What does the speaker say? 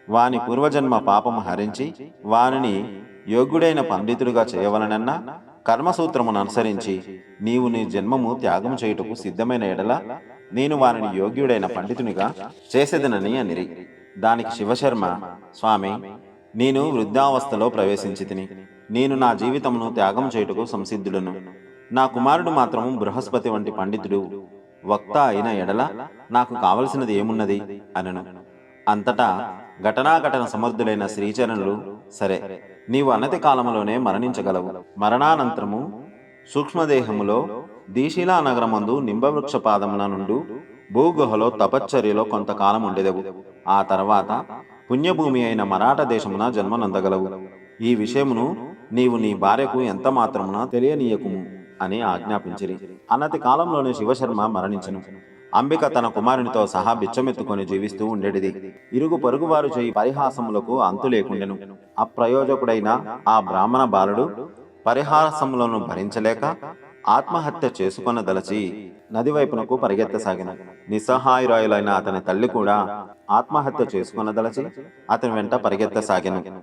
వాని పూర్వజన్మ పాపము హరించి వానిని యోగ్యుడైన పండితుడిగా చేయవలనన్న కర్మసూత్రమును అనుసరించి నీవు నీ జన్మము త్యాగము చేయుటకు సిద్ధమైన ఎడల నేను వానిని యోగ్యుడైన పండితునిగా చేసేదనని అనిరి. దానికి శివశర్మ, స్వామి, నేను వృద్ధావస్థలో ప్రవేశించి తిని నేను నా జీవితమును త్యాగం చేయుటకు సంసిద్ధుడను. నా కుమారుడు మాత్రము బృహస్పతి వంటి పండితుడు వక్త అయిన ఎడల నాకు కావలసినది ఏమున్నది అనను. అంతటా ఘటనాఘటన సమర్థులైన శ్రీచరణులు, సరే, నీవు అనతి కాలములోనే మరణించగలవు. మరణానంతరము సూక్ష్మదేహములో దీశిలా నగరమందు నింబవృక్ష పాదమున నుండు భూగుహలో తపశ్చర్యలో కొంతకాలం ఉండెదవు. ఆ తర్వాత పుణ్యభూమి అయిన మరాఠ దేశమున జన్మనందగలవు. ఈ విషయమును నీవు నీ భార్యకు ఎంత మాత్రమున తెలియనీయకుము అని ఆజ్ఞాపించిరి. అనతి కాలంలోనే శివశర్మ మరణించెను. అంబిక తన కుమారునితో సహా బిచ్చమెత్తుకొని జీవిస్తూ ఉండేటిది. ఇరుగు పొరుగువారు చేయి పరిహాసములకు అంతు లేకుండెను. అప్రయోజకుడైన ఆ బ్రాహ్మణ బాలుడు పరిహాసములను భరించలేక ఆత్మహత్య చేసుకొనదలచి నది వైపునకు పరిగెత్తసాగిన. నిస్సహాయురాయులైన అతని తల్లి కూడా ఆత్మహత్య చేసుకొనదలచి అతని వెంట పరిగెత్తసాగెను.